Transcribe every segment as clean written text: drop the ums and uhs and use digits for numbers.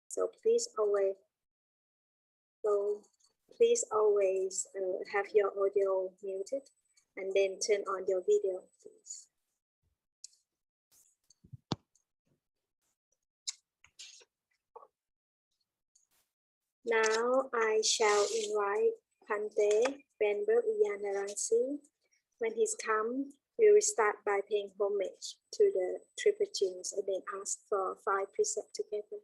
So please always have your audio muted and then turn on your video, please. Now I shall invite Bhante member Nyanaramsi. When he's come, we will start by paying homage to the triple genes and then ask for 5 precepts together.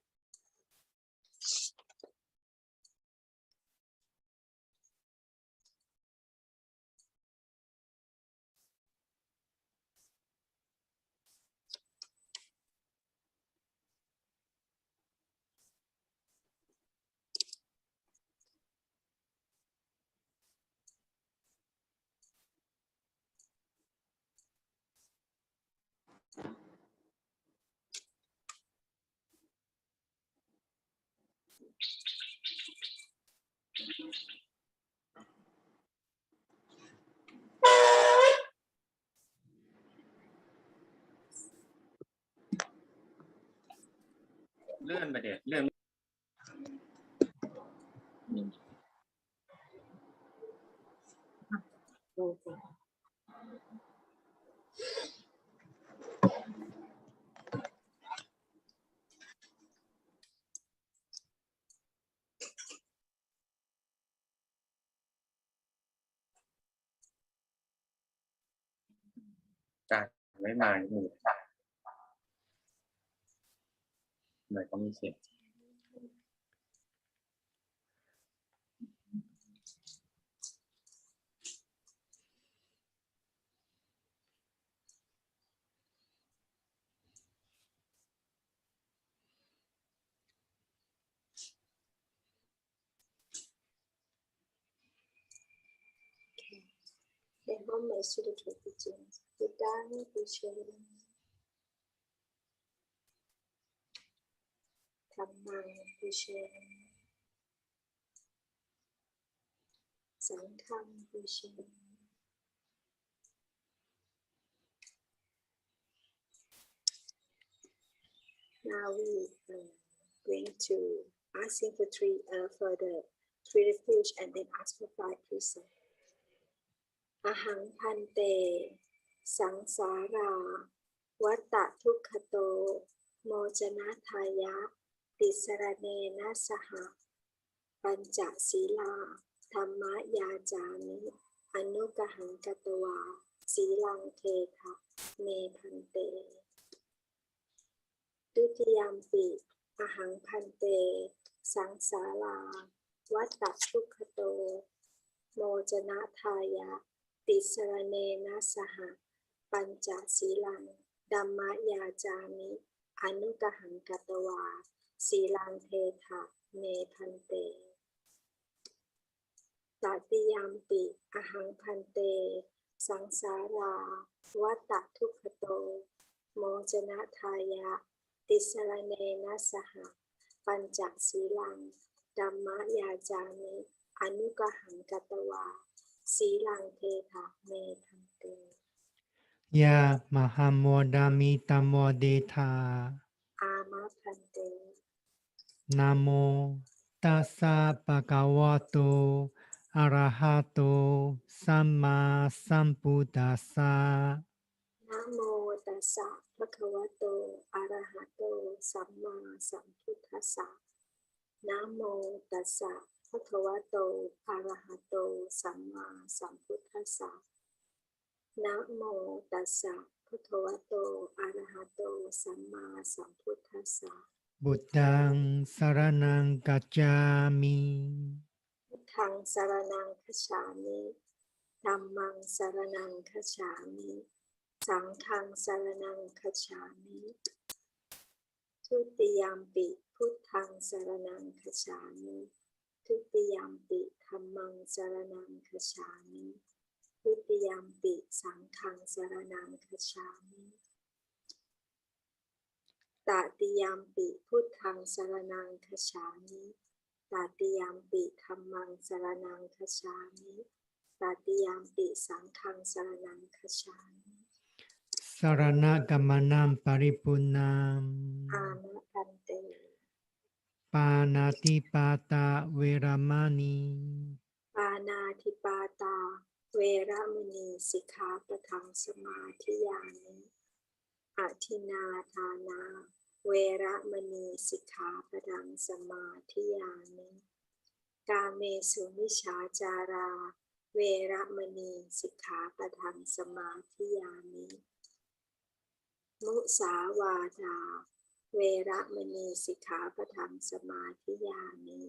เลื่อนไปเดี๋ยวเลื่อนการไม่มาหนึ่งหน่อยก็มีเสียงThen homage to the triple genes. Dhamma Visharam, Dhamma Visharam, Sangham Visharam. Now we going to asking for the 3 refuge and then ask for 5 precepts. Ahang Bhante Sangsara Vatta Tukhato Mojanathaya Tisaranena Saha Pancha Sila Dhamma Yajami Anugahang Katawa Silang Tetha Me Bhante Dutiyampi Ahang Bhante Sangsara Vatta Tukhato Mojanathaya Tisaranena Saha Pancha Silang Dhamma Yajami Anugahang Katawa Silang Tetha Me Bhante Tatiyampi Ahang Bhante Sangsara Vatta Tukhato Mojanathaya Tisaranena Saha Pancha Silang Dhamma Yajami Anugahang Katawa Silang Tetha Me Bhante Ya Mahamodami Tamodeta Ama Bhante Namo Tassa Bhagavato Arahato Samma Sambuddhassa Namo Tassa Bhagavato Arahato Samma Sambuddhassa Namo Tassa Bhagavato Arahato Samma Sambuddhassa Namo Tassa Bhagavato Arahato Samma Sambuddhassa Buddhaṃ Saraṇaṃ Gacchāmi Buddhaṃ Saraṇaṃ Gacchāmi Dhammaṃ Saraṇaṃ Gacchāmi Saṅghaṃ Saraṇaṃ Gacchāmi Tutiyampi Buddhaṃ Saraṇaṃ Gacchāmi Tutiyampi Dhammaṃ Saraṇaṃ Gacchāmi Tutiyampi Saṅghaṃ Saraṇaṃ Gacchāmi Tatiyampi Buddhaṃ Saraṇaṃ Gacchāmi Tatiyampi Dhammaṃ Saraṇaṃ Gacchāmi Tatiyampi Saṅghaṃ Saraṇaṃ Gacchāmi Sarana Gamanam Paripunam Ama Bhante ปานาติปาตาเวรมณี ปานาธิปาตาเวระมณีสิกขาปะทังสมาธิยามิอทินนาทานาเวระมณีสิกขาปะทังสมาธิยามิกาเมสุมิชฌาจาราเวระมณีสิกขาปะทังสมาธิยามิมุสาวาทาเวระมณีสิกขาปะทังสมาธิยามิ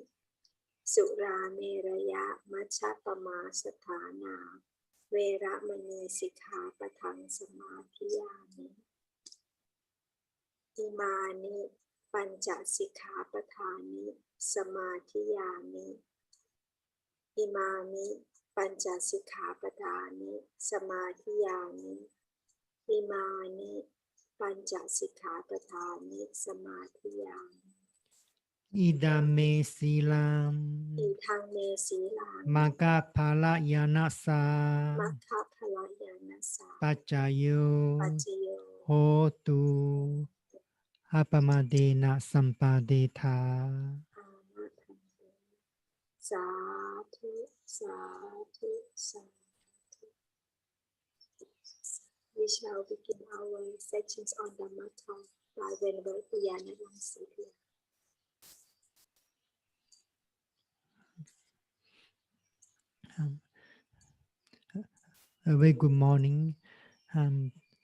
สุราเมรยะมัชฌัปปมาสถานาเวระมณีสิกขาปะทังสมาธิยามิอิมานิปัญจสิกขาปทานิสมาธิยามิอิมามิปัญจสิกขาปทานิสมาธิยามิอิมานิปัญจสิกขาปทานิสมาธิยามิ อิดาเมสีลัง อิทังเมสีลา มากาภาลยานาสา มัคคะพลายานัสสา ปัจจายโย ปัจจโย โหตุอัปมาเดนะสัมปาเดธา อามาทันเตสาธุสาธุสาธุ We shall begin our sections on Dhamma talk by Venerable Nyanaramsi. A very good morning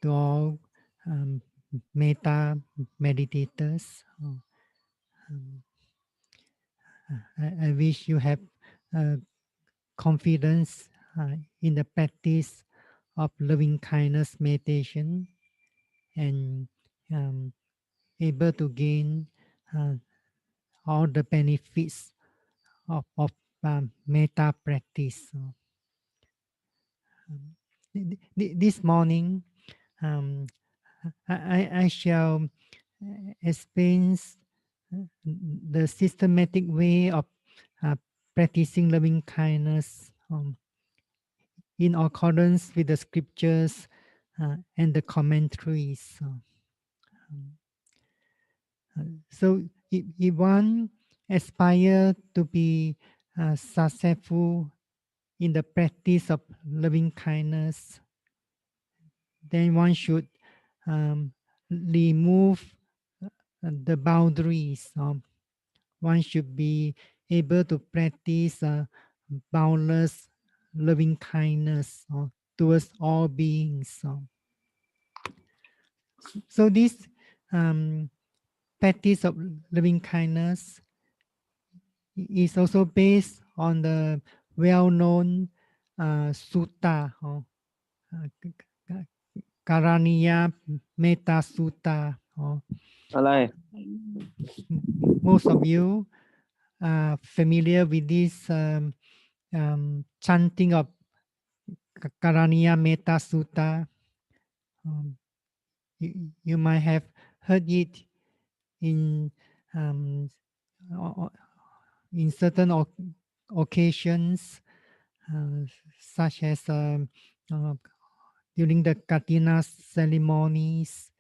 to all Metta meditators. I wish you have confidence in the practice of loving kindness meditation and able to gain all the benefits of metta practice. This morning, I shall explain the systematic way of practicing loving kindness in accordance with the scriptures and the commentaries. So if one aspires to be successful in the practice of loving kindness, then one should remove the boundaries. One should be able to practice boundless loving kindness towards all beings. So this practice of loving kindness is also based on the well-known sutta, Karaniya Metta Sutta. Most of you are familiar with this chanting of Karaniya Metta Sutta. You might have heard it in certain occasions, such as during the Katina ceremonies,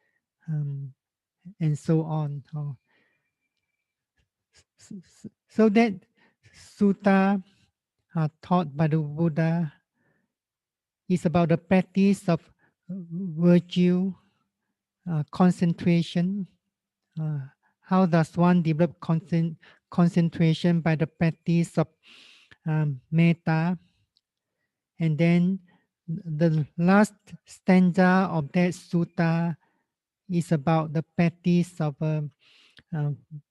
and so on. So that sutta taught by the Buddha is about the practice of virtue, concentration. How does one develop concentration by the practice of metta? And then the last stanza of that sutta is about the practice of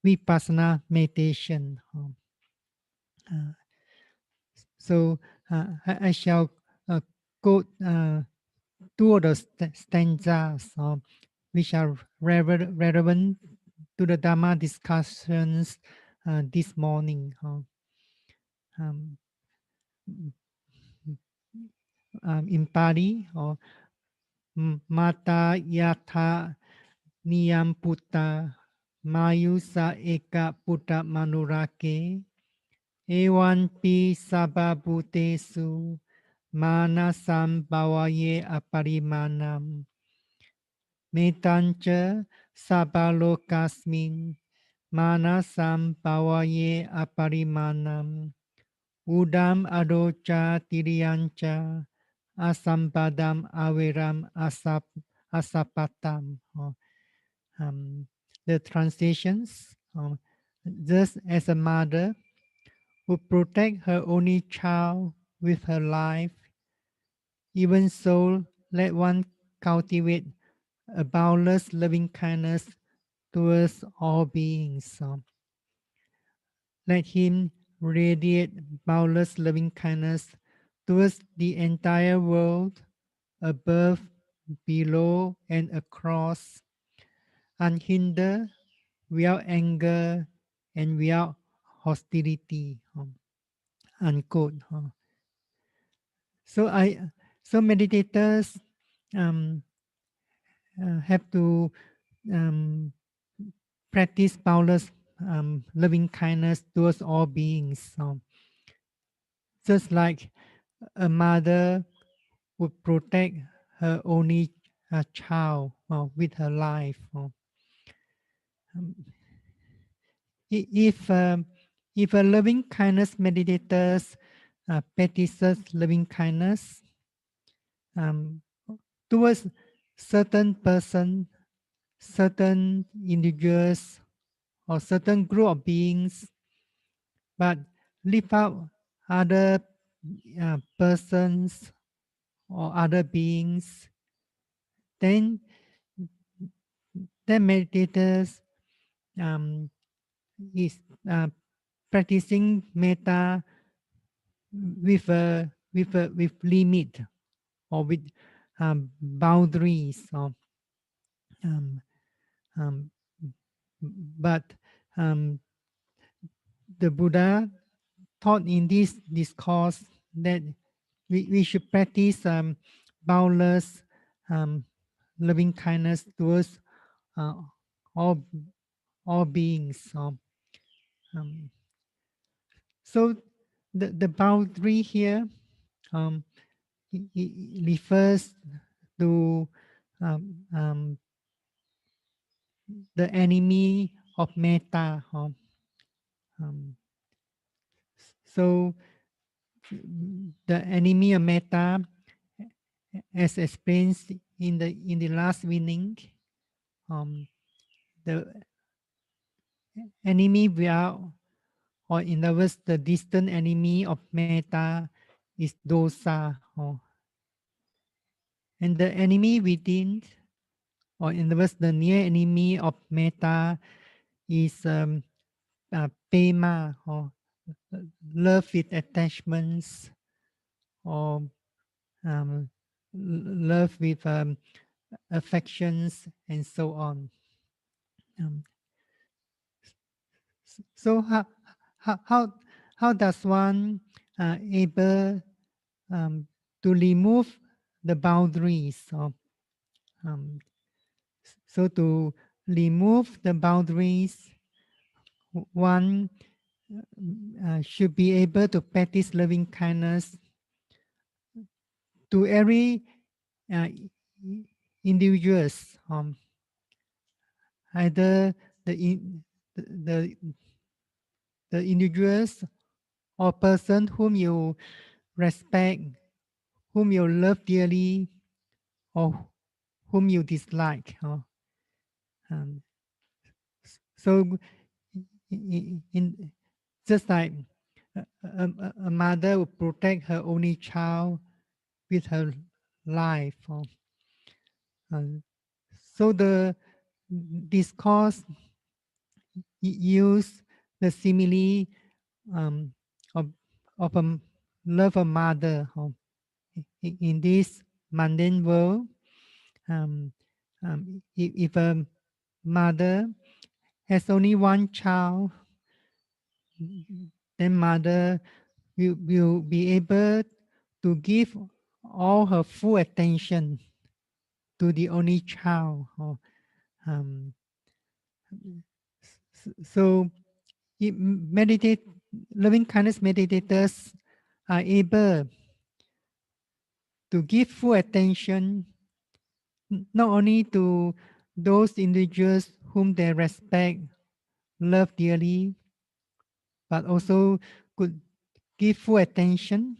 vipassana meditation. So I shall quote two of the stanzas which are relevant to the Dhamma discussions this morning. In Pali, or Mata Yatha Niyam Putta Mayusa Eka Putta Manurake Ewan Pi Sababhutesu Manasam Bhavaye Aparimanam Metancha Sabalokasmin manasam pavaye aparimanam udam adocha tiriyancha asampadam averam asapatam. The translations, just as a mother would protect her only child with her life, even so let one cultivate a boundless loving kindness towards all beings. Let him radiate boundless loving kindness towards the entire world, above, below, and across, unhindered, without anger, and without hostility. Unquote. So meditators um, have to um, practice boundless loving kindness towards all beings. Just like a mother would protect her only child with her life. Um, if a loving kindness meditators practices loving kindness towards certain person, certain individuals, or certain group of beings, but leave out other persons or other beings, then the meditators is practicing metta with limit or with boundaries. Um, um, but the Buddha taught in this discourse that we should practice boundless loving kindness towards uh, all all beings. So the boundary here it refers to the enemy of metta. So the enemy of metta, as explained in the last meaning, the enemy without, or in other words, the distant enemy of metta is dosa. And the enemy within, or in other words, the near enemy of metta is pema, or love with attachments, or love with affections, and so on. So how does one able to remove the boundaries? So to remove the boundaries, one should be able to practice loving kindness to every uh, individuals, either the the individuals or person whom you respect, whom you love dearly, or whom you dislike. So, in just like a mother would protect her only child with her life. So the discourse use the simile of a love a mother. In this mundane world, if a mother has only one child, then mother will be able to give all her full attention to the only child. So meditate, loving kindness meditators are able to give full attention not only to those individuals whom they respect, love dearly, but also could give full attention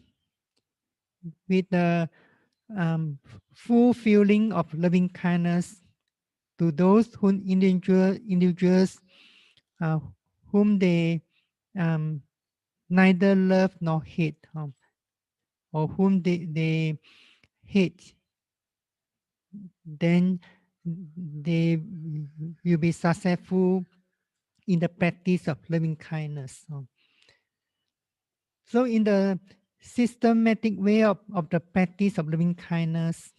with the full feeling of loving kindness to those individuals whom they neither love nor hate, or whom they hate, then they will be successful in the practice of loving kindness. So in the systematic way of the practice of loving kindness,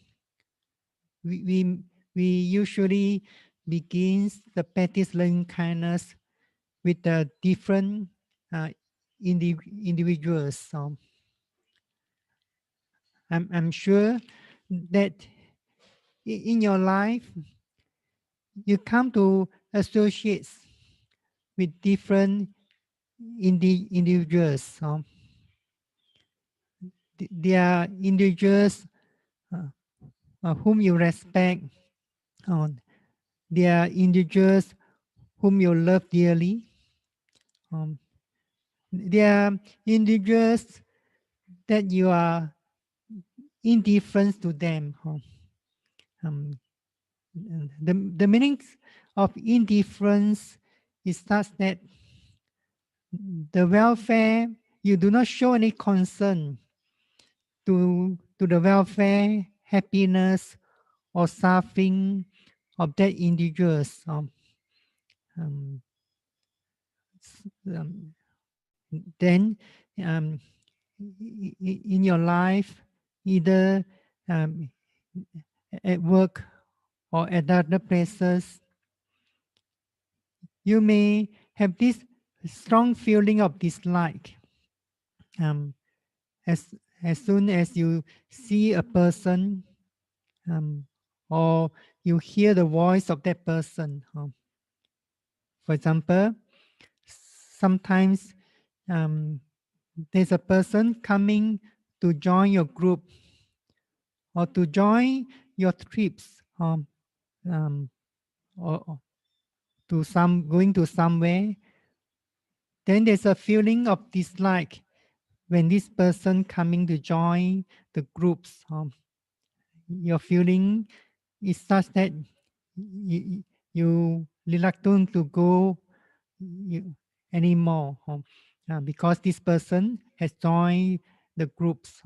we usually begins the practice loving kindness with the different individuals. I'm sure that in your life you come to associate with different individuals. They are individuals whom you respect. They are individuals whom you love dearly. They are individuals that you are indifferent to them. The meaning of indifference is such that the welfare, you do not show any concern to the welfare, happiness, or suffering of that individuals. Then in your life, either at work or at other places, you may have this strong feeling of dislike. As soon as you see a person, or you hear the voice of that person. For example, sometimes there's a person coming to join your group or to join your trips, or to going to somewhere. Then there's a feeling of dislike when this person coming to join the groups. Your feeling is such that you reluctant to go anymore, because this person has joined the groups.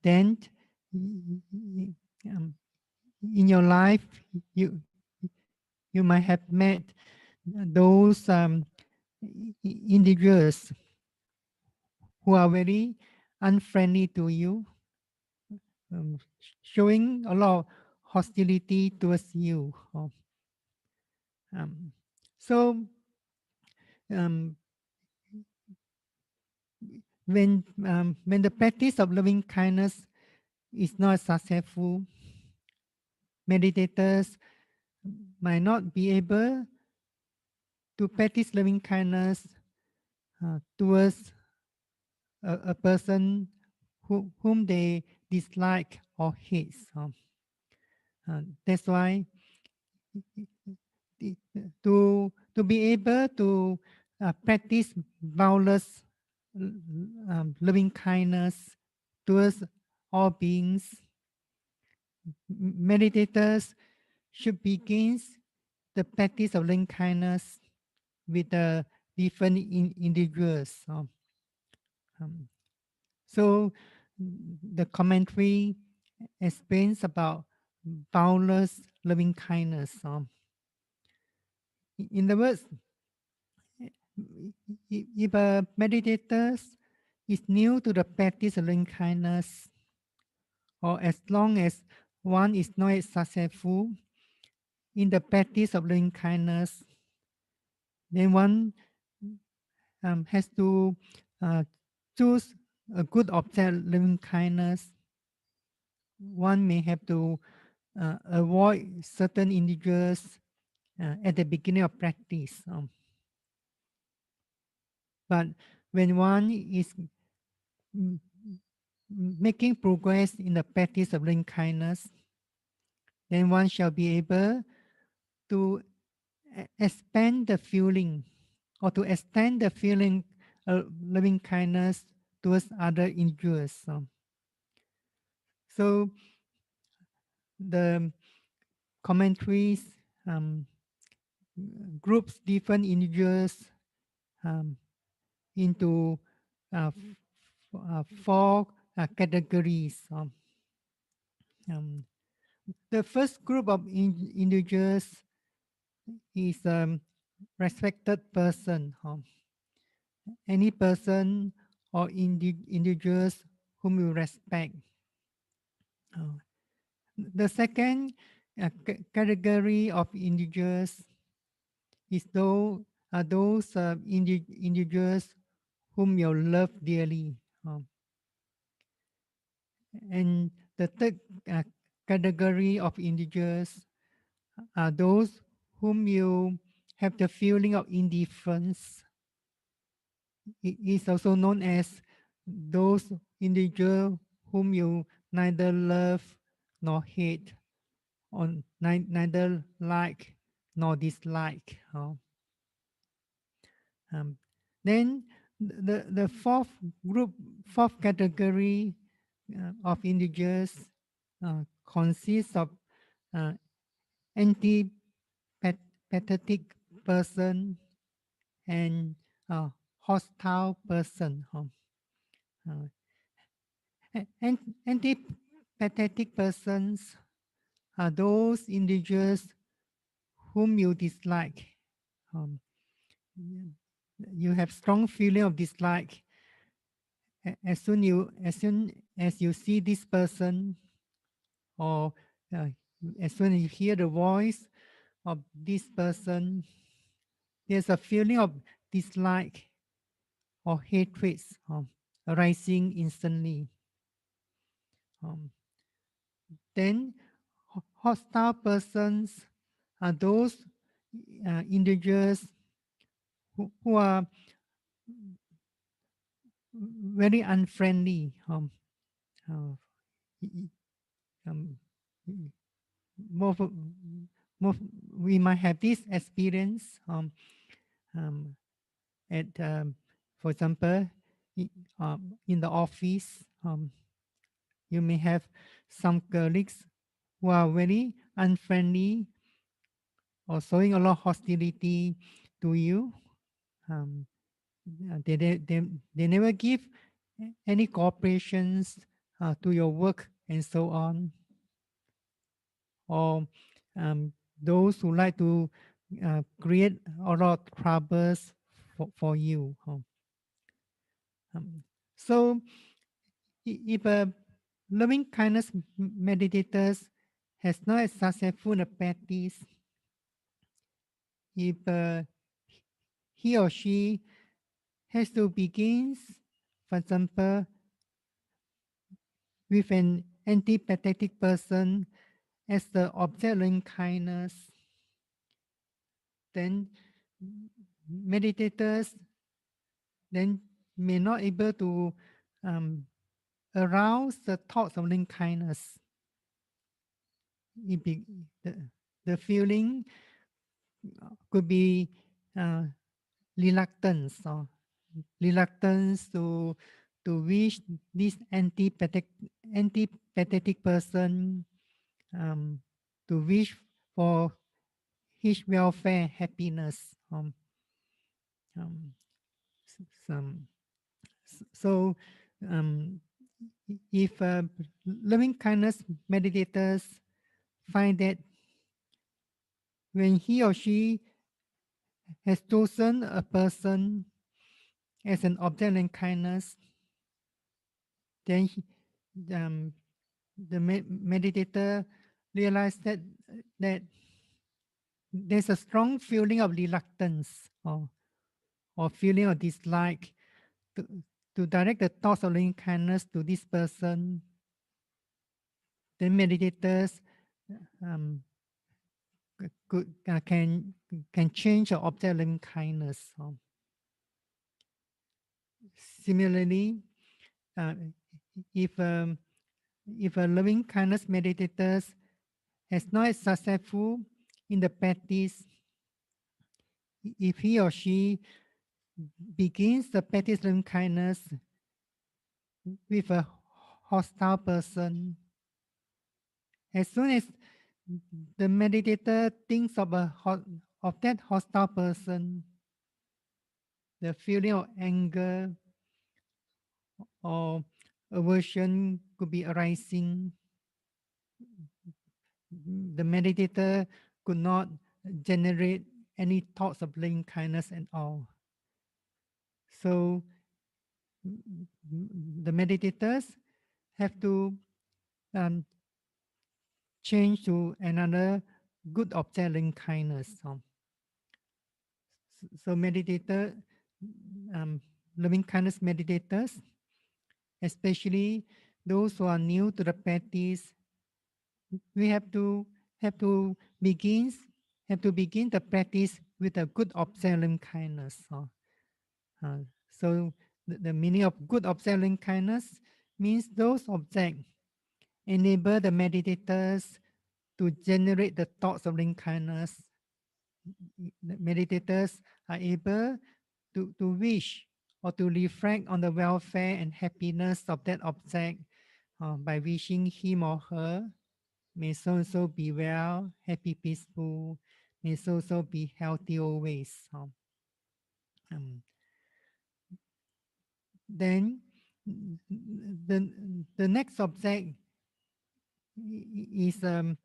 Then in your life, you might have met those individuals who are very unfriendly to you, showing a lot of hostility towards you. So when the practice of loving kindness is not successful, meditators might not be able to practice loving kindness towards a person whom they dislike or hate. That's why to be able to practice boundless loving kindness towards all beings, meditators should begin the practice of loving kindness with the different individuals. So the commentary explains about boundless loving kindness. In the words, if a meditator is new to the practice of loving kindness, or as long as one is not successful in the practice of loving kindness, then one has to choose a good object of loving kindness. One may have to avoid certain individuals at the beginning of practice. But when one is making progress in the practice of loving kindness, then one shall be able to expand the feeling or to extend the feeling of loving kindness towards other individuals. So the commentaries groups different individuals into four categories. The first group of individuals is respected person. Any person or individuals whom you respect. The second category of individuals is those individuals whom you love dearly. And the third category of individuals are those whom you have the feeling of indifference. It is also known as those individuals whom you neither love nor hate, or neither like nor dislike. Then the fourth category of individuals consists of antipathetic person and hostile person. Antipathetic persons are those individuals whom you dislike. You have strong feeling of dislike as soon as you see this person, or as soon as you hear the voice of this person, there's a feeling of dislike or hatred arising instantly. Then hostile persons are those individuals who are very unfriendly. More, we might have this experience at, for example, in the office. You may have some colleagues who are very unfriendly or showing a lot of hostility to you. They never give any cooperations to your work and so on. Or those who like to create a lot of troubles for you. So if a loving kindness meditators has not successful practice, if he or she has to begin, for example, with an antipathetic person as the object of loving kindness, then meditators then may not able to arouse the thoughts of loving kindness. The feeling could be reluctance to wish this antipathetic person to wish for his welfare, happiness. So if loving kindness meditators find that when he or she has chosen a person as an object of kindness, then the meditator realized that there's a strong feeling of reluctance or feeling of dislike to direct the thoughts of loving kindness to this person. Then meditators can change the object of loving kindness. Similarly, if a loving kindness meditators has not successful in the practice, if he or she begins the practice loving kindness with a hostile person, as soon as the meditator thinks of of that hostile person, the feeling of anger or aversion could be arising. The meditator could not generate any thoughts of loving kindness at all. So the meditators have to change to another good object loving kindness. So meditator, loving kindness meditators, especially those who are new to the practice, we have to begin the practice with a good object loving kindness. So the meaning of good object loving kindness means those objects enable the meditators to generate the thoughts of loving kindness. The meditators are able to wish or to reflect on the welfare and happiness of that object by wishing him or her may so and so be well, happy, peaceful, may so and so be healthy always. Then the next object is the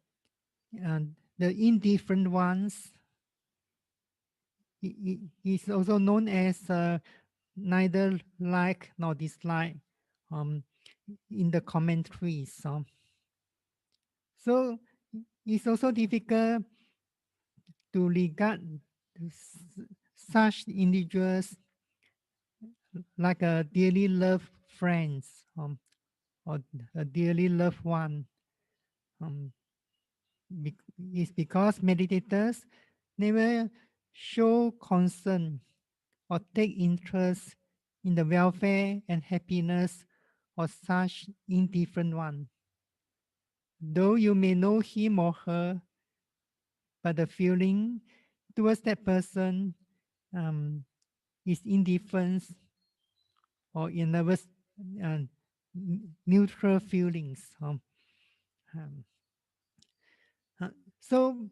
indifferent ones. Is also known as neither like nor dislike in the commentaries. So it's also difficult to regard such individuals like a dearly loved friends or a dearly loved one. It's because meditators never show concern or take interest in the welfare and happiness of such indifferent one. Though you may know him or her, but the feeling towards that person is indifference or in other words, neutral feelings. So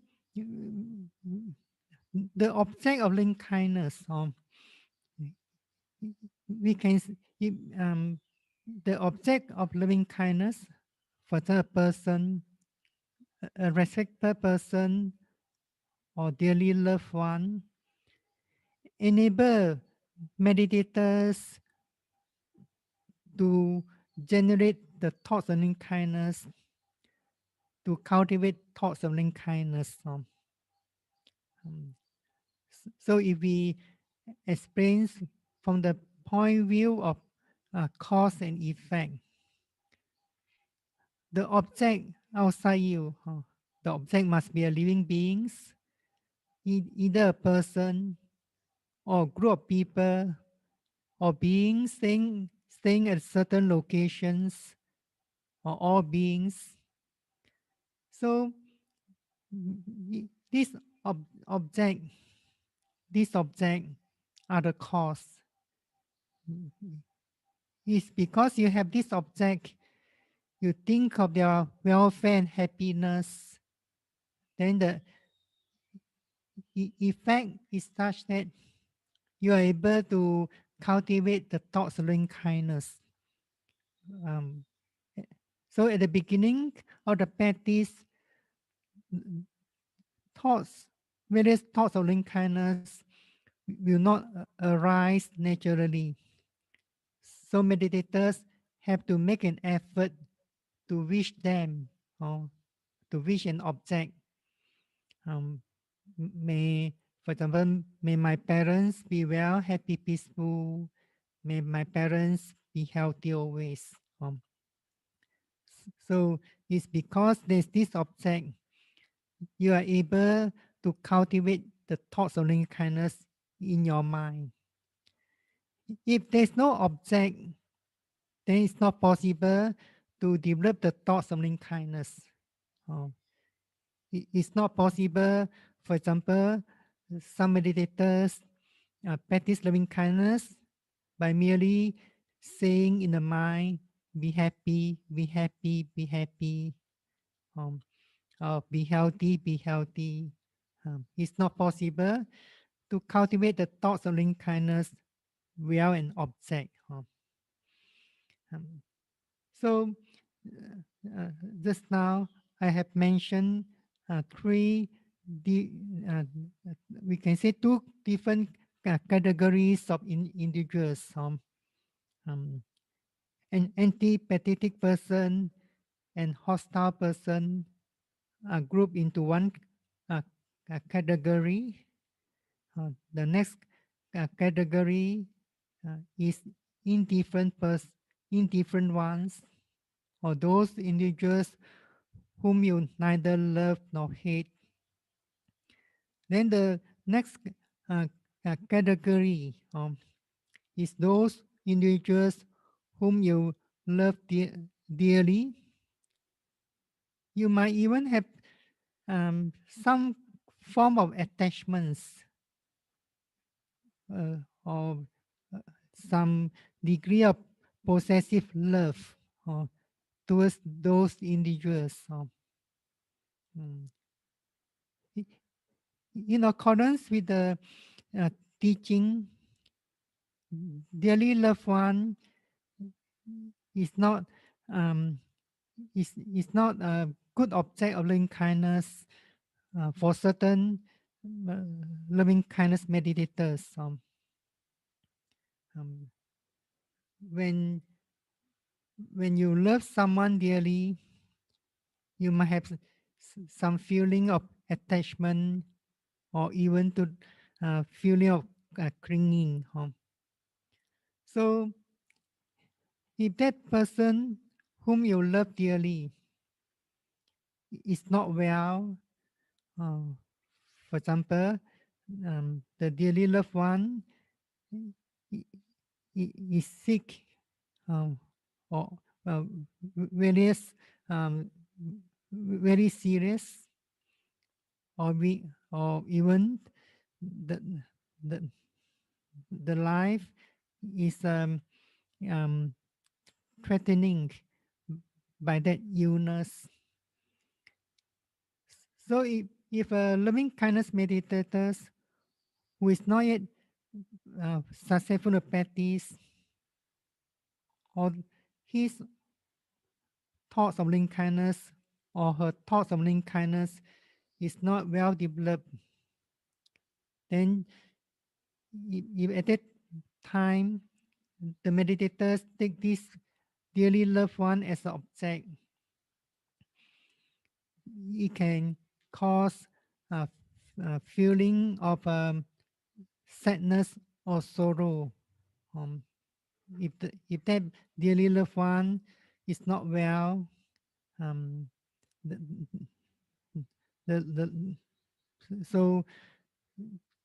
the object of loving kindness, we can the object of loving kindness for the person, a respected person or dearly loved one, enable meditators to generate the thoughts of loving kindness, to cultivate thoughts of loving kindness. So if we explain from the point of view of cause and effect, the object outside you, the object must be a living being, either a person or a group of people or beings staying at certain locations or all beings. So this object are the cause. It's because you have this object, you think of their welfare and happiness, then the effect is such that you are able to cultivate the thoughts of loving kindness. So at the beginning of the practice, various thoughts of loving kindness will not arise naturally. So meditators have to make an effort to wish them, or to wish an object. For example, may my parents be well, happy, peaceful. May my parents be healthy always. So it's because there's this object, you are able to cultivate the thoughts of loving kindness in your mind. If there's no object, then it's not possible to develop the thoughts of loving kindness. It's not possible, for example, some meditators practice loving kindness by merely saying in the mind, be happy, be happy, be happy, or be healthy, be healthy. It's not possible to cultivate the thoughts of loving kindness without an object. So just now I have mentioned three, we can say two different categories of individuals. An antipathetic person and hostile person are grouped into one category. The next category is indifferent ones, or those individuals whom you neither love nor hate. Then the next category is those individuals whom you love dearly. You might even have some form of attachments or some degree of possessive love towards those individuals. In accordance with the teaching, dearly loved one is not a good object of loving kindness for certain loving kindness meditators. When you love someone dearly, you might have some feeling of attachment or even to feeling of clinging. So if that person whom you love dearly is not well, for example, the dearly loved one is sick, or various very serious, or even the the, the life is threatening by that illness. So if a loving kindness meditators who is not yet successful to practice, or his thoughts of loving kindness or her thoughts of loving kindness is not well developed, then if at that time the meditators take this dearly loved one as an object, it can cause a feeling of sadness or sorrow. If that dearly loved one is not well, the, so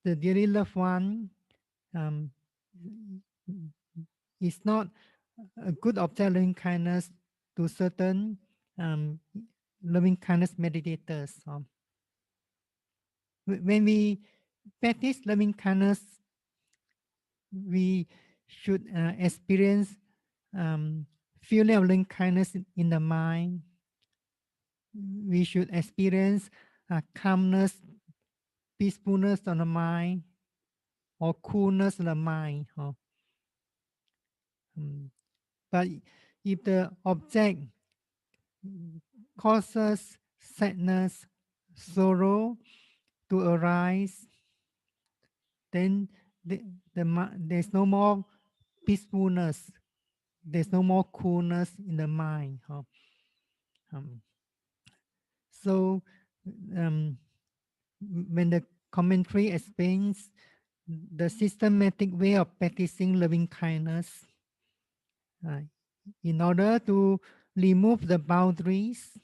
the dearly loved one is not a good object of loving kindness to certain loving kindness meditators. When we practice loving kindness, we should experience feeling of loving kindness in the mind. We should experience calmness, peacefulness on the mind, or coolness of the mind. But if the object causes sadness, sorrow to arise, then there's no more peacefulness, there's no more coolness in the mind. So when the commentary explains the systematic way of practicing loving kindness, in order to remove the boundaries,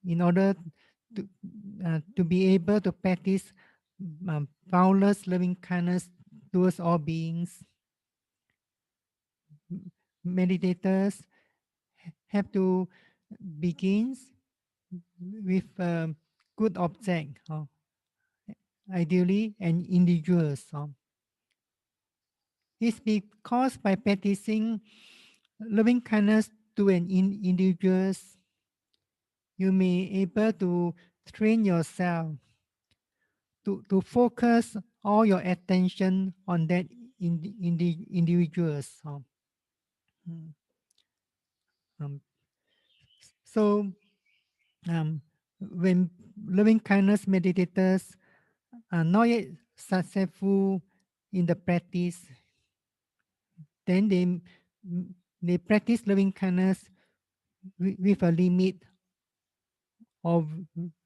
in order to be able to practice boundless loving kindness towards all beings, meditators have to begin with a good object, ideally and individuals. It's because by practicing loving kindness to an individuals, you may able to train yourself to focus all your attention on that in the individuals. Mm. Um, so when loving kindness meditators are not yet successful in the practice, then they practice loving kindness with a limit or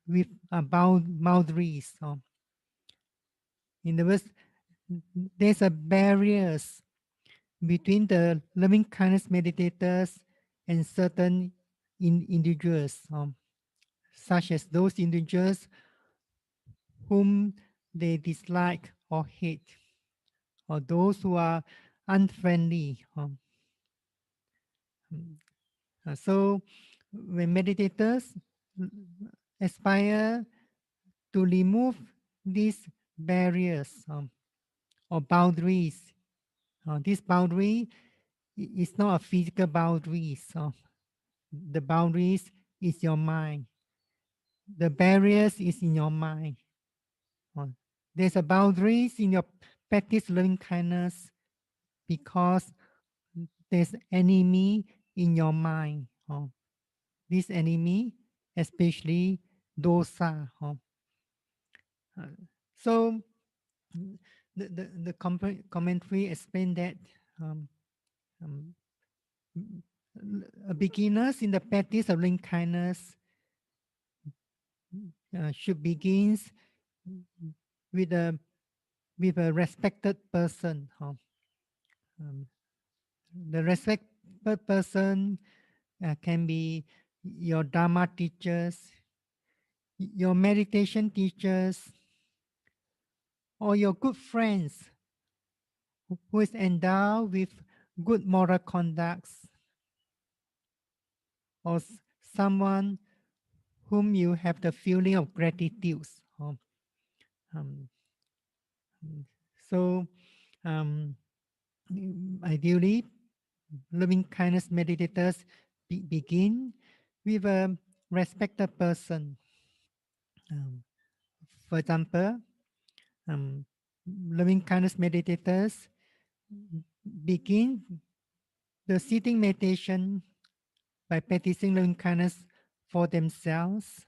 with boundaries. In other words, there's a barriers between the loving kindness meditators and certain individuals, such as those individuals whom they dislike or hate, or those who are unfriendly. So when meditators aspire to remove these barriers or boundaries, this boundary is not a physical boundary. So the boundaries is your mind. The barriers is in your mind. There's a boundaries in your practice loving kindness because there's enemy in your mind. This enemy, especially dosa. So the commentary explained that beginners in the practice of loving kindness should begins with a respected person. The respected person can be your Dhamma teachers, your meditation teachers, or your good friends who is endowed with good moral conducts, or someone whom you have the feeling of gratitude. Um, so ideally, loving kindness meditators begin with a respected person. For example, loving kindness meditators begin the sitting meditation by practicing loving kindness for themselves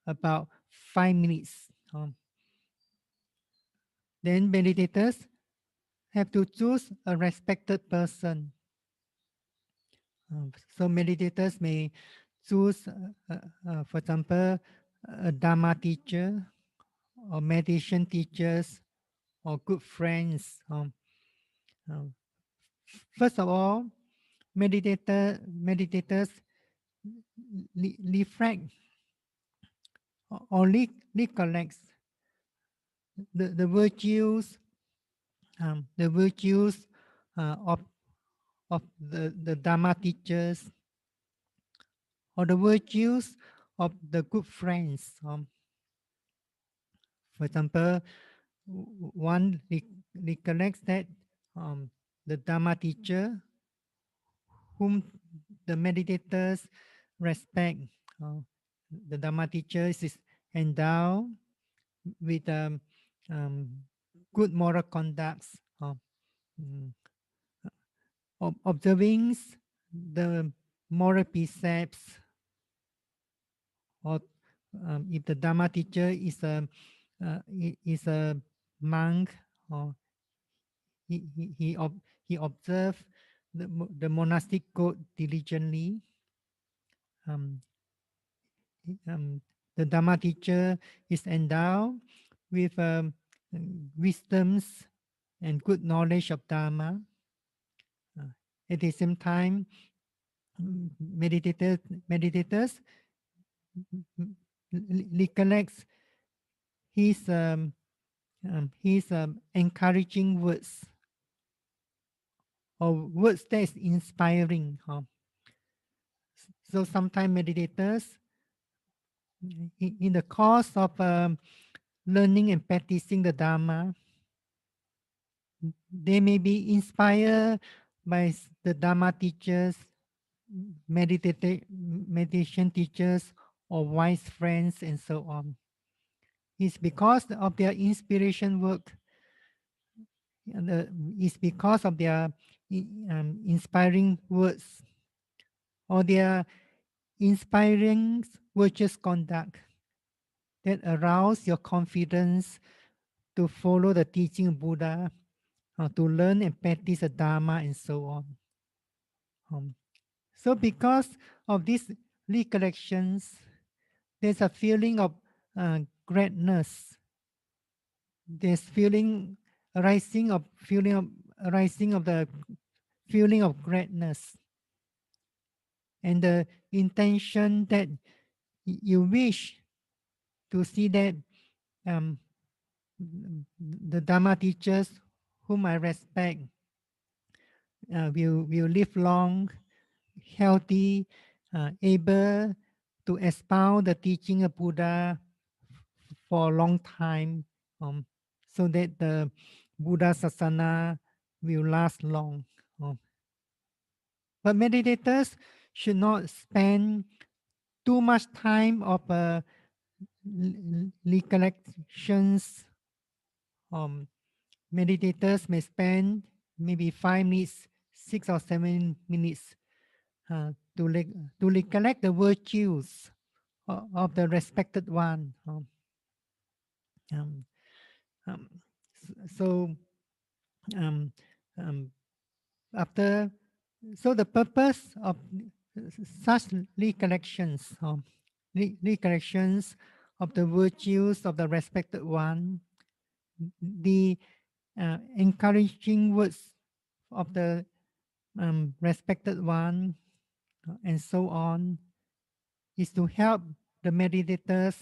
about 5 minutes. Then meditators have to choose a respected person. So meditators may choose, for example, a Dhamma teacher or meditation teachers or good friends. First of all, meditators reflect or recollect the virtues, of the Dhamma teachers or the virtues of the good friends. For example, one recollects that the Dhamma teacher whom the meditators respect, the Dhamma teacher is endowed with good moral conducts, observing the moral precepts, or if the Dhamma teacher is a monk, or he observes the monastic code diligently. The Dhamma teacher is endowed with wisdoms and good knowledge of Dhamma. At the same time, meditators recollects his encouraging words or words that is inspiring. So sometimes meditators, in the course of learning and practicing the Dhamma. They may be inspired by the Dhamma teachers, meditation teachers, or wise friends, and so on. It's because of their inspiration work, it's because of their inspiring words or their inspiring virtuous conduct that arouse your confidence to follow the teaching of Buddha, to learn and practice the Dharma, and so on. So because of these recollections, there's a feeling of greatness. There's feeling arising of the feeling of greatness, and the intention that you wish to see that the Dhamma teachers whom I respect will live long, healthy, able to expound the teaching of Buddha for a long time, so that the Buddha Sasana will last long. But meditators should not spend too much time of recollections. Meditators may spend maybe 5 minutes, 6 or 7 minutes to recollect the virtues of the respected one. Um, um, so um, um, after so the purpose of such recollections, recollections of the virtues of the respected one, the encouraging words of the respected one, and so on, is to help the meditators,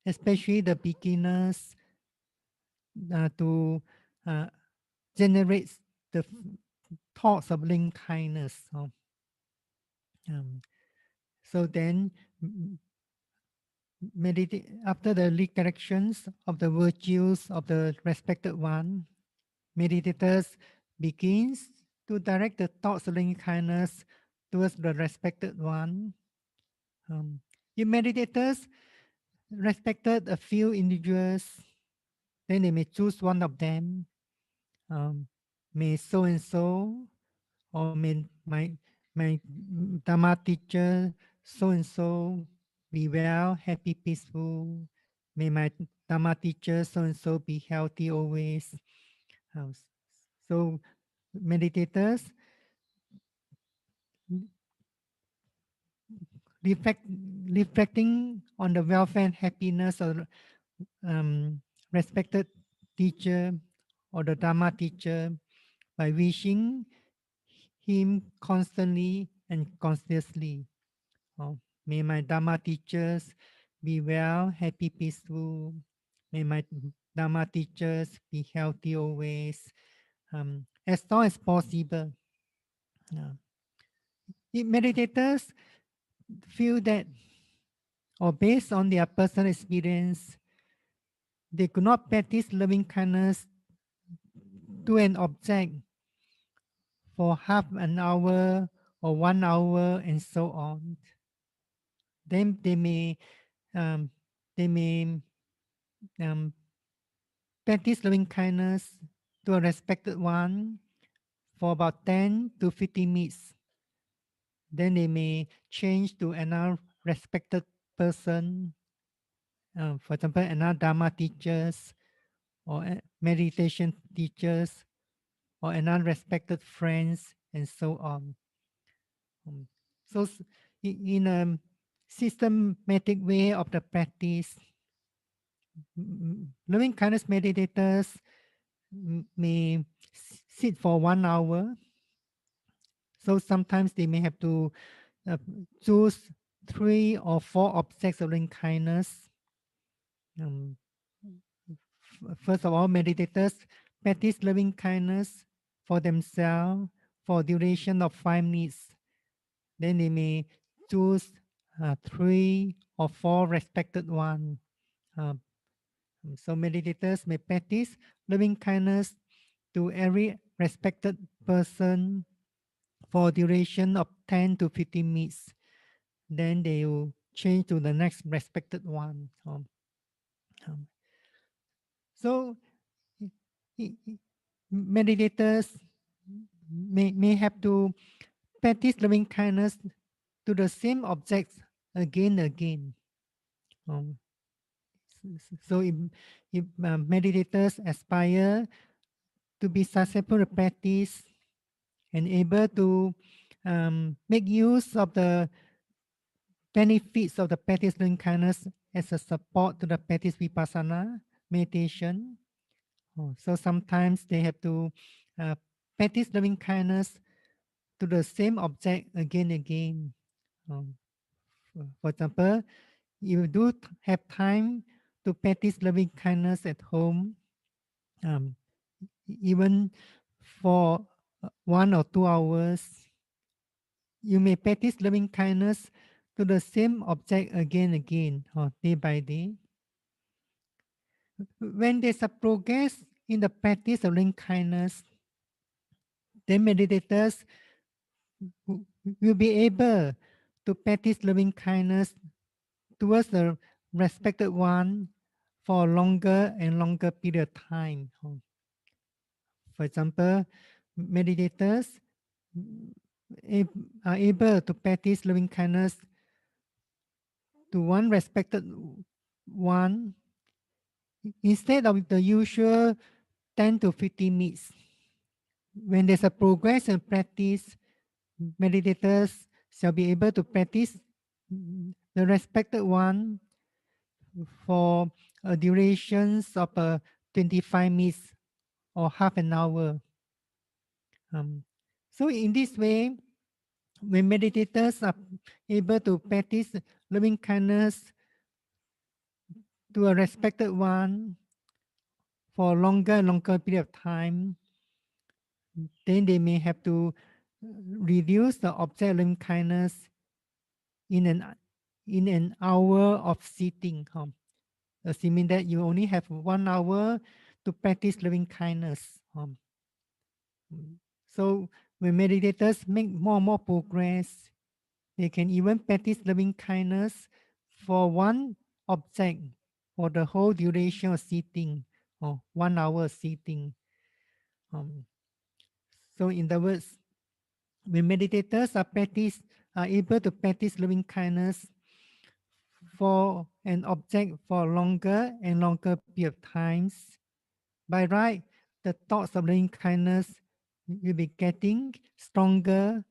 especially the beginners, to generate the thoughts of loving kindness. So then, meditate after the recollections of the virtues of the respected one, meditators begins to direct the thoughts of loving kindness towards the respected one. If meditators respected a few individuals, then they may choose one of them. May so and so, or may my Dhamma teacher so and so be well, happy, peaceful. May my Dhamma teacher so and so be healthy always. So meditators reflecting on the welfare and happiness of respected teacher or the Dhamma teacher by wishing him constantly and consciously. May my Dhamma teachers be well, happy, peaceful. May my Dhamma teachers be healthy always, as long as possible. If meditators feel that, or based on their personal experience, they could not practice loving kindness to an object for half an hour or 1 hour and so on, then they may um, practice loving kindness to a respected one for about 10 to 15 minutes. Then they may change to another respected person, for example, another Dhamma teachers or meditation teachers or another respected friends, and so on. So in a systematic way of the practice, loving kindness meditators may sit for 1 hour. So sometimes they may have to choose 3 or 4 objects of loving kindness. First of all, meditators practice loving kindness for themselves for duration of 5 minutes. Then they may choose 3 or 4 respected one So meditators may practice loving kindness to every respected person for duration of 10 to 15 minutes. Then they will change to the next respected one. So meditators may have to practice loving kindness to the same objects again and again. So if meditators aspire to be successful in practice and able to make use of the benefits of the practice loving kindness as a support to the practice vipassana meditation. So sometimes they have to practice loving kindness to the same object again and again. For example, you do have time to practice loving kindness at home, even for 1 or 2 hours, you may practice loving kindness to the same object again and again, or day by day. When there's a progress in the practice of loving kindness, then meditators will be able to practice loving kindness towards the respected one for a longer and longer period of time. For example, meditators are able to practice loving kindness to one respected one instead of the usual 10 to 15 minutes. When there's a progress in practice, meditators shall be able to practice the respected one for a durations of 25 minutes or half an hour. So in this way, when meditators are able to practice loving kindness to a respected one for a longer period of time, then they may have to reduce the object loving kindness in an hour of sitting. Assuming that you only have 1 hour to practice loving kindness. So when meditators make more and more progress, they can even practice loving kindness for one object for the whole duration of sitting, or 1 hour sitting. So in other words, when meditators are able to practice loving kindness for an object for longer and longer period of times, by right, the thoughts of loving kindness will be getting stronger,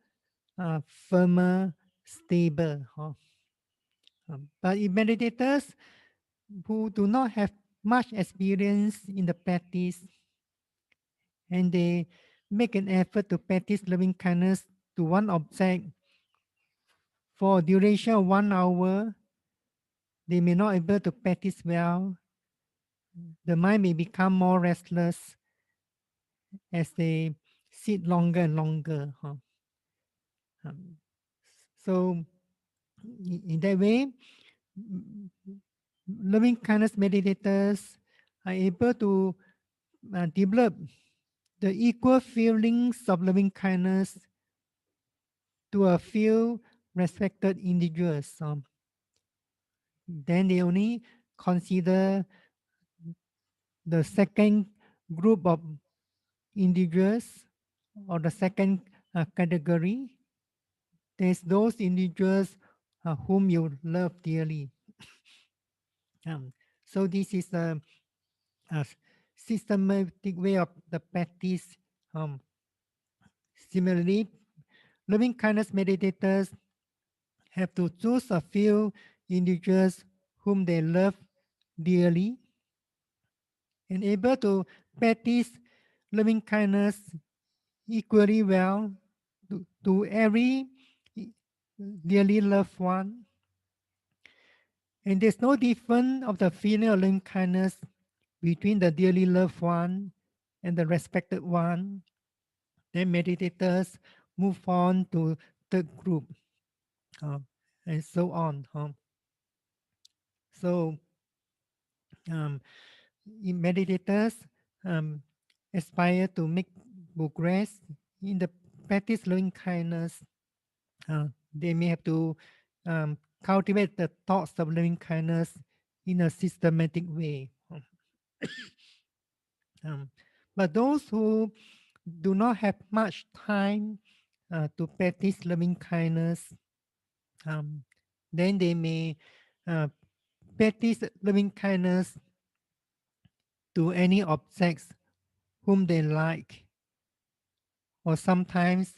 firmer, stable. But if meditators who do not have much experience in the practice and they make an effort to practice loving kindness to one object for a duration of 1 hour, they may not be able to practice well. The mind may become more restless as they sit longer and longer. So in that way, loving kindness meditators are able to develop the equal feelings of loving kindness to a few respected individuals. Then they only consider the second group of individuals or the second category. There's those individuals whom you love dearly. So this is a systematic way of the practice. Similarly, loving kindness meditators have to choose a few individuals whom they love dearly and able to practice loving kindness equally well to every dearly loved one. And there's no difference of the feeling of loving kindness between the dearly loved one and the respected one. Then meditators move on to third group, and so on. So meditators aspire to make progress in the practice loving kindness. They may have to cultivate the thoughts of loving kindness in a systematic way. But those who do not have much time to practice loving kindness, then they may practice loving kindness to any objects whom they like, or sometimes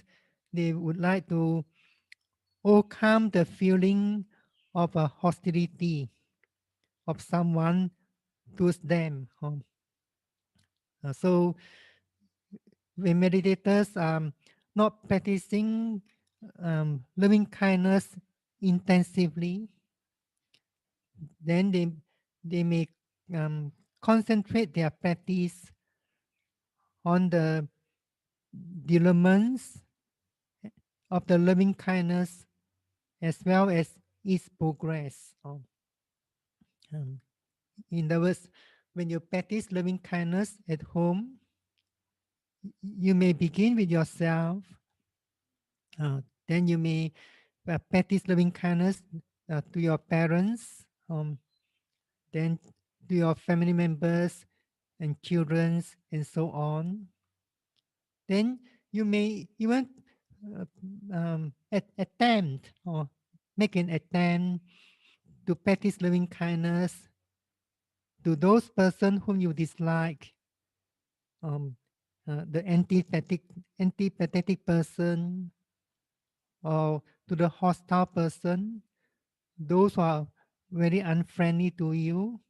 they would like to overcome the feeling of a hostility of someone towards them. So when meditators are not practicing loving kindness intensively, then they may concentrate their practice on the developments of the loving kindness as well as its progress. In other words, when you practice loving kindness at home, you may begin with yourself. Then you may practice loving kindness to your parents, then to your family members and children, and so on. Then you may even attempt or make an attempt to practice loving kindness to those persons whom you dislike, the antipathetic person, or to the hostile person, those who are very unfriendly to you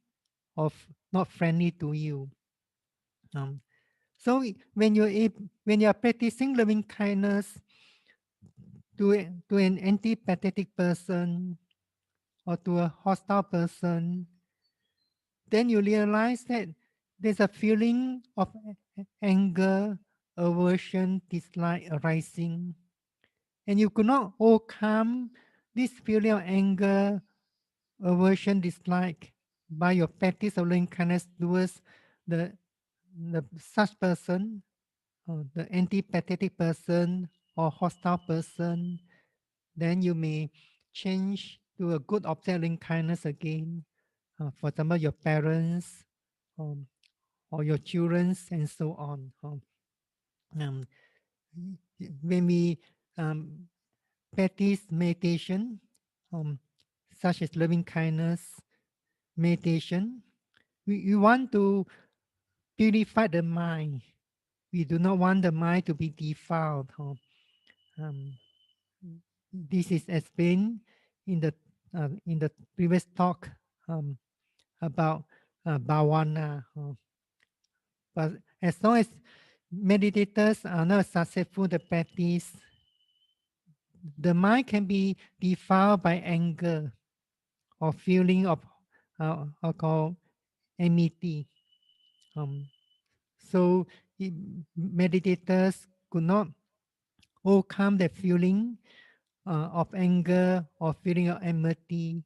or not friendly to you. So when you are practicing loving kindness to an antipathetic person or to a hostile person, then you realize that there's a feeling of anger, aversion, dislike arising. And you could not overcome this feeling of anger, aversion, dislike by your practice of loving kindness towards the such person, the antipathetic person or hostile person, then you may change to a good object of loving kindness again. For example, your parents or your children, and so on. When we practice meditation, such as loving kindness meditation, we want to purify the mind. We do not want the mind to be defiled. This is explained in the previous talk about bhavana. But as long as meditators are not successful in the practice, the mind can be defiled by anger or feeling of called enmity. So meditators could not overcome the feeling of anger or feeling of enmity,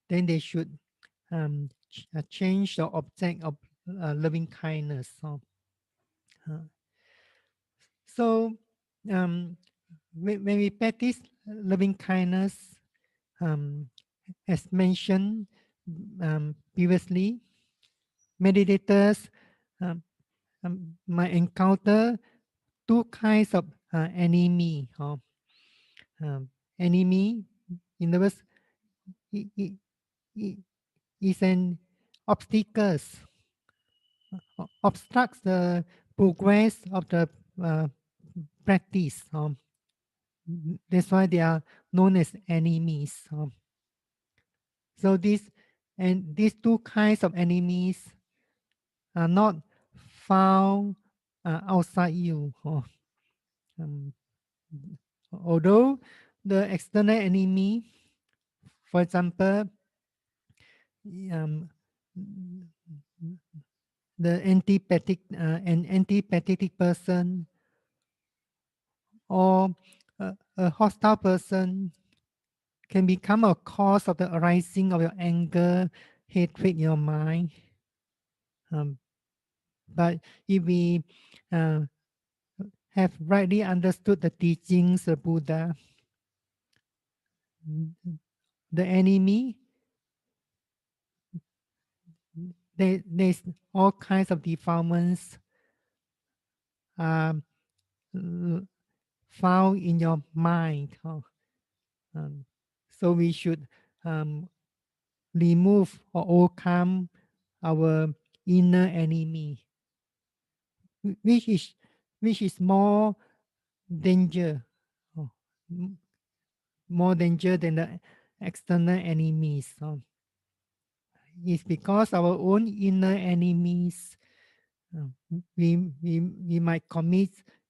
then they should change the object of loving kindness. So when we practice loving kindness, as mentioned previously, meditators might encounter two kinds of enemy. Enemy, in other words, is an obstacles, obstructs the progress of the practice. That's why they are known as enemies. So these two kinds of enemies are not found outside you. Although the external enemy, for example, the antipathetic person or a hostile person can become a cause of the arising of your anger, hatred in your mind. But if we have rightly understood the teachings of Buddha, the enemy, there's all kinds of defilements found in your mind. So we should remove or overcome our inner enemy, which is more danger, more danger than the external enemies. It's because our own inner enemies, we might commit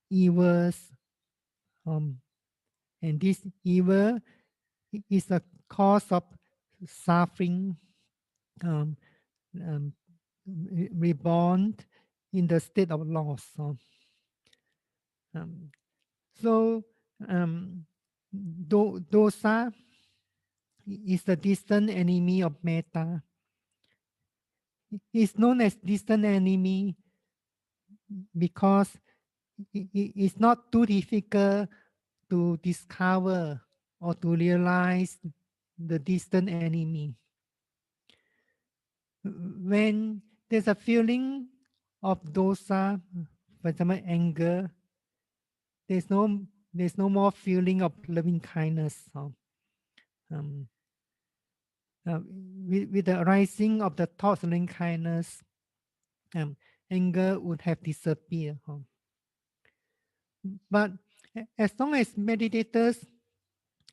evils, and this evil is a cause of suffering, reborn in the state of loss. So dosa is the distant enemy of metta. It's known as distant enemy because it's not too difficult to discover or to realize the distant enemy. When there's a feeling of dosa, for example, anger, there's no more feeling of loving kindness. With the arising of the thoughts of loving kindness, anger would have disappeared. But as long as meditators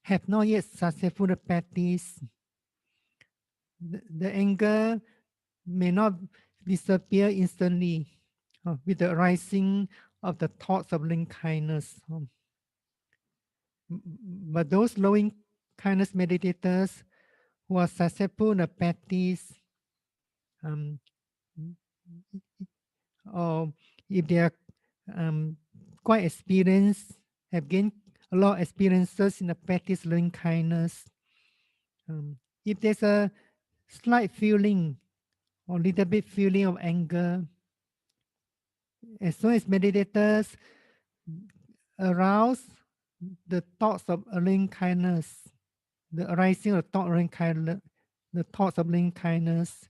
have not yet successfully practiced, the anger may not disappear instantly with the arising of the thoughts of loving kindness. But those loving kindness meditators who are successful in the practice, or if they are quite experienced, have gained a lot of experiences in the practice of loving kindness, if there's a slight feeling or little bit feeling of anger, as soon as meditators arouse the thoughts of loving kindness, the arising of thought of loving kindness, the thoughts of loving kindness,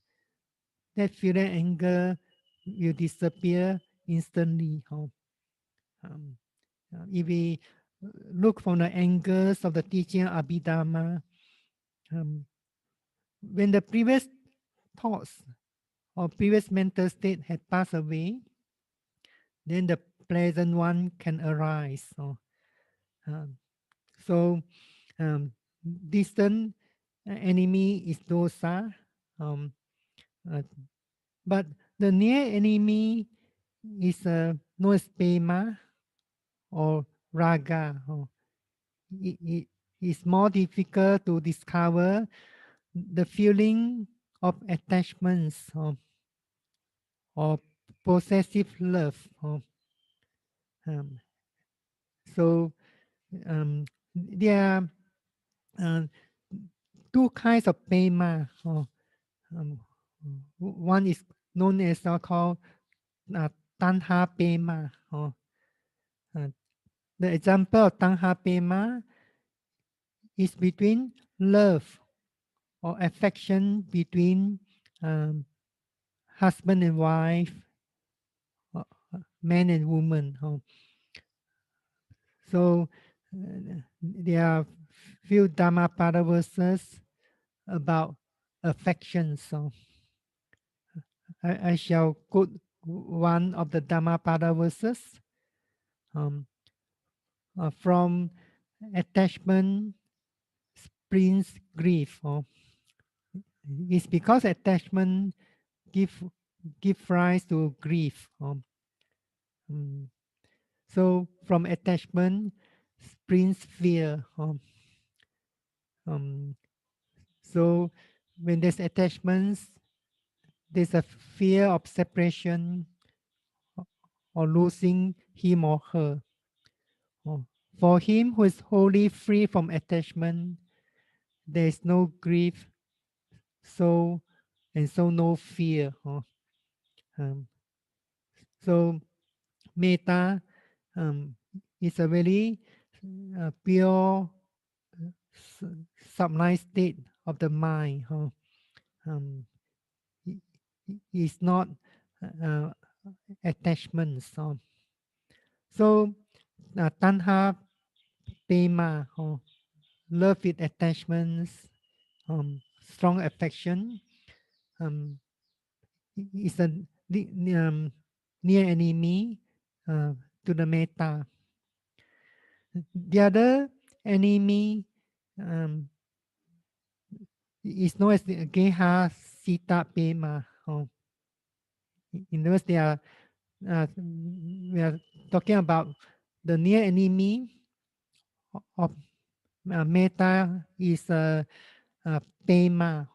that feeling anger will disappear instantly. If we look from the angles of the teaching of Abhidhamma, when the previous thoughts or previous mental state had passed away, then the pleasant one can arise. So distant enemy is dosa, but the near enemy is known as pema or raga. It is more difficult to discover the feeling of attachments or possessive love. So there are two kinds of pema. One is known as called tanha pema. The example of tanha pema is between love or affection between husband and wife, man and woman. So there are few Dhammapada verses about affection. So I shall quote one of the Dhammapada verses. From attachment springs grief. It's because attachment give rise to grief. So from attachment springs fear. So when there's attachments, there's a fear of separation or losing him or her. For him who is wholly free from attachment, there is no grief, so no fear. Um, so metta is a very pure sublime state of the mind. Um, is not uh, attachments. So tanha pema, love with attachments, strong affection, um, is a near enemy to the metta. The other enemy is known as the geha sita pema. In other words, we are talking about the near enemy of metta is pema,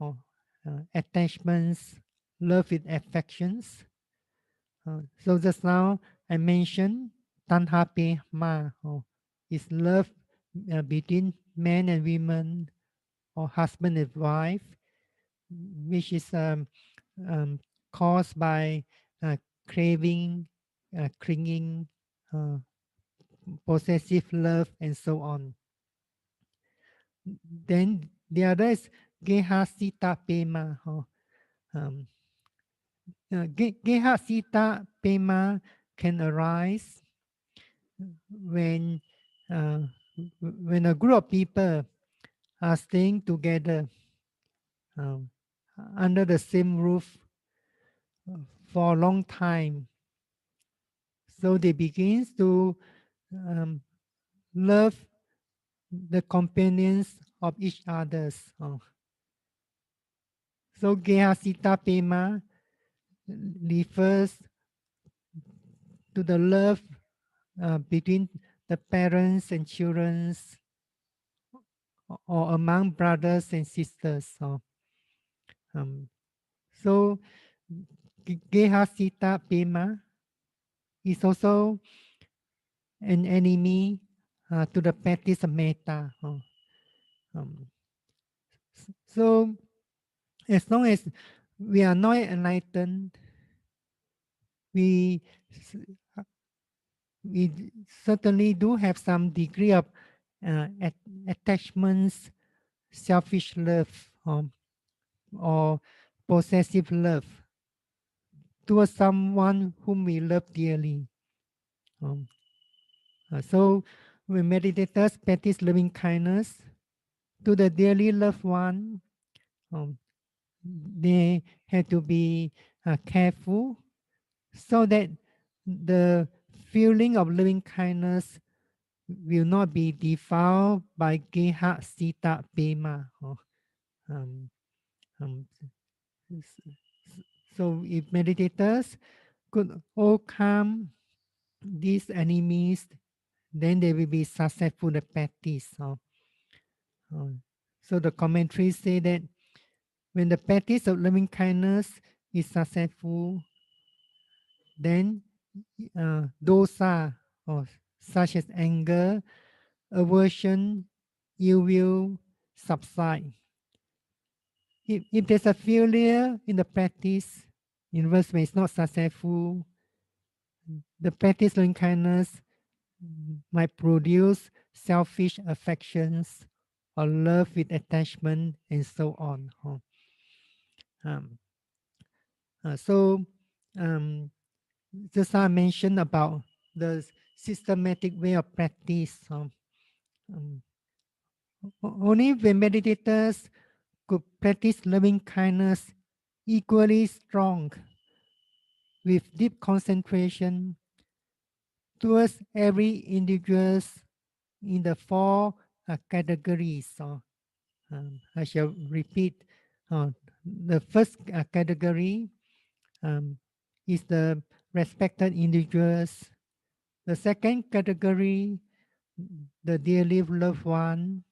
attachments, love with affections. So just now I mentioned tanha pema, is love between men and women or husband and wife, which is caused by craving, clinging, possessive love, and so on. Then the other is geha sita pema. Geha sita pema can arise when a group of people are staying together under the same roof for a long time. So they begin to love the companions of each others. So geha sita pema refers to the love between the parents and children, or among brothers and sisters. So geha sita pema is also an enemy to the practice of metta. So as long as we are not enlightened, we certainly do have some degree of attachments, selfish love, or possessive love towards someone whom we love dearly. So when meditators practice loving kindness to the dearly loved one, they have to be careful so that the feeling of loving kindness will not be defiled by geha sita pema. So if meditators could overcome these enemies, then they will be successful in the practice. So the commentaries say that when the practice of loving kindness is successful, then dosa, or such as anger, aversion, ill will subside. If there's a failure in the practice, in verse when it's not successful, the practice of loving kindness might produce selfish affections or love with attachment and so on. So just I mentioned about the systematic way of practice. Only when meditators could practice loving kindness equally strong with deep concentration towards every individual in the four categories. I shall repeat. The first category is the respected individuals. The second category, the dearly loved one,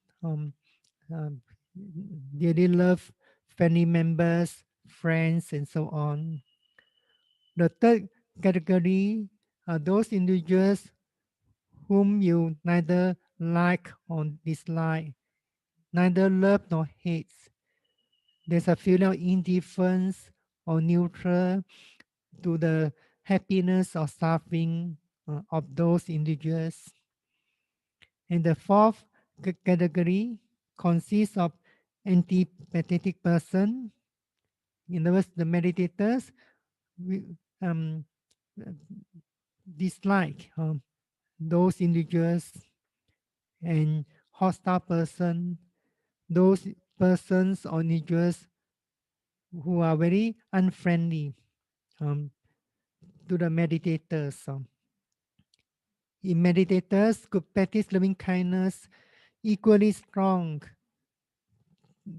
dearly loved family members, friends, and so on. The third category are those individuals whom you neither like or dislike, neither love nor hate. There's a feeling of indifference or neutral, to the happiness or suffering of those individuals. And the fourth category consists of antipathetic person. In other words, the meditators um, dislike those individuals, and hostile person, those persons or individuals who are very unfriendly um, to the meditators. In meditators could practice loving kindness equally strong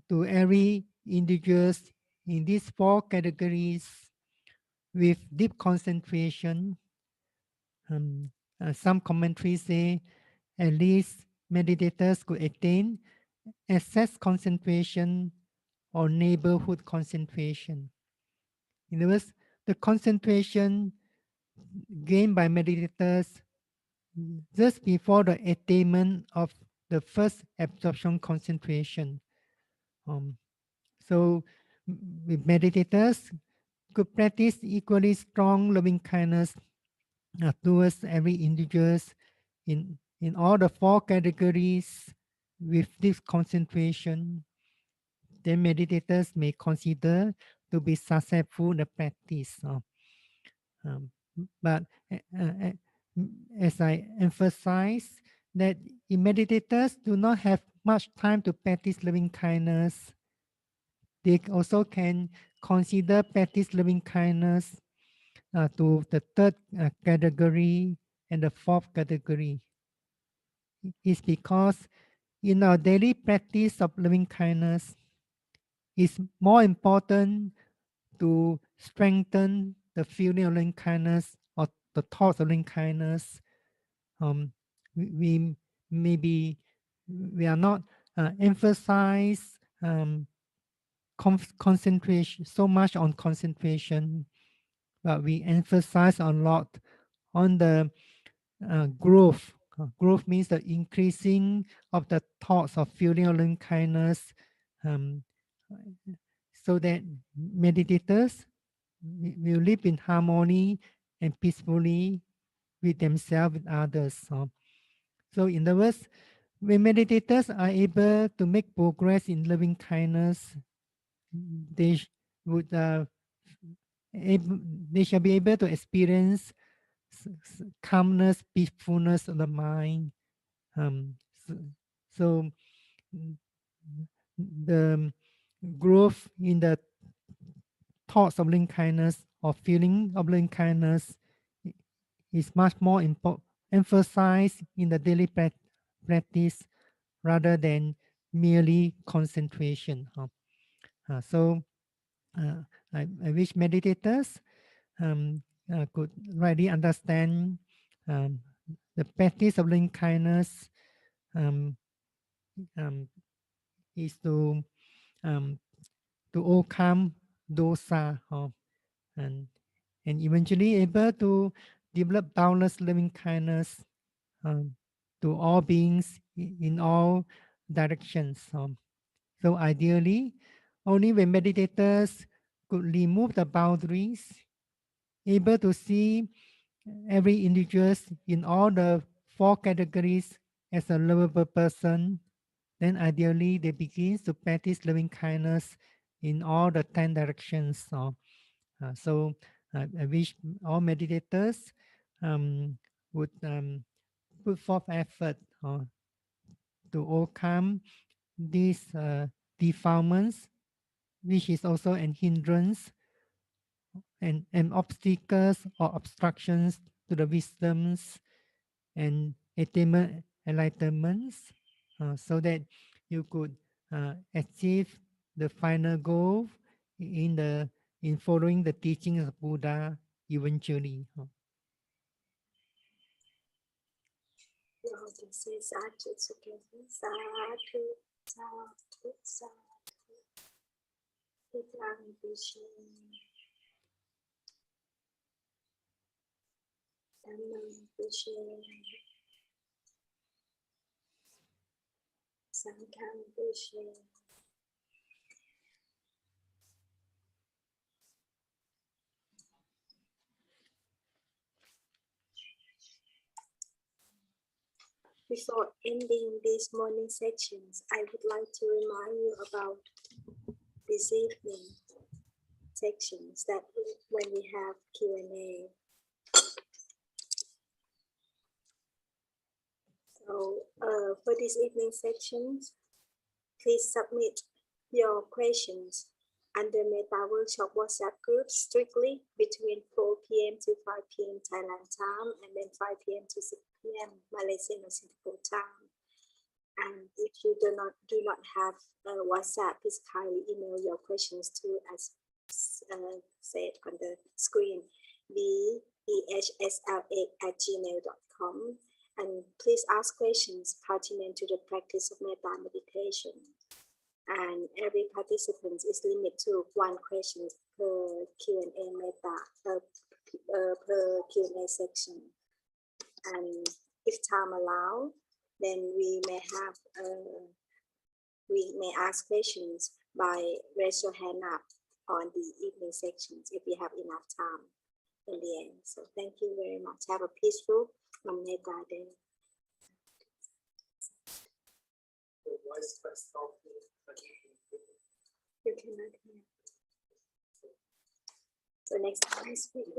to every individuals in these four categories with deep concentration. Some commentaries say at least meditators could attain excess concentration or neighborhood concentration. In other words, the concentration gained by meditators just before the attainment of the first absorption concentration. So with meditators could practice equally strong loving kindness towards every individuals in all the four categories with this concentration. Then meditators may consider to be successful in the practice. But as I emphasize, that meditators do not have much time to practice loving kindness. They also can consider practice loving kindness to the third category and the fourth category. It's because in our daily practice of loving kindness, it's more important to strengthen the feeling of loving kindness or the thoughts of loving kindness. We maybe we are not emphasize concentration so much on concentration, but we emphasize a lot on the growth. Growth means the increasing of the thoughts of feeling of loving kindness, so that meditators will live in harmony and peacefully with themselves, with others. So in other words, when meditators are able to make progress in loving kindness, they would they shall be able to experience calmness, peacefulness of the mind. So, so the growth in the thoughts of loving kindness or feeling of loving kindness is much more emphasized in the daily practice rather than merely concentration. So I wish meditators could rightly understand the practice of loving kindness is to overcome dosa, and eventually able to develop boundless loving kindness to all beings in all directions. So ideally, only when meditators could remove the boundaries, able to see every individual in all the four categories as a lovable person, then ideally they begin to practice loving kindness in all the 10 directions. So I wish all meditators would put forth effort to overcome these defilements, which is also an hindrance and obstacles or obstructions to the wisdoms and enlightenments, so that you could achieve the final goal in following the teachings of Buddha eventually. Now this is sadhu together. Sadhu, sadhu, sadhu. Idang vishen. Dhammam vishen. Sangham vishen. Before ending these morning sections, I would like to remind you about this evening sections that when we have Q&A. So for this evening sections, please submit your questions under Metta Workshop WhatsApp group strictly between 4 p.m. to 5 p.m. Thailand time and then 5 p.m. to 6 p.m. Malaysian or Singapore time. And if you do not have WhatsApp, please kindly email your questions to, as said on the screen, behsla@gmail.com. And please ask questions pertinent to the practice of Metta meditation. And every participant is limited to one question per Q&A Metta per Q&A section. And if time allows, then we may ask questions by raise your hand up on the evening sections if we have enough time in the end. So thank you very much. Have a peaceful Metta day. You cannot hear. So next time I speak.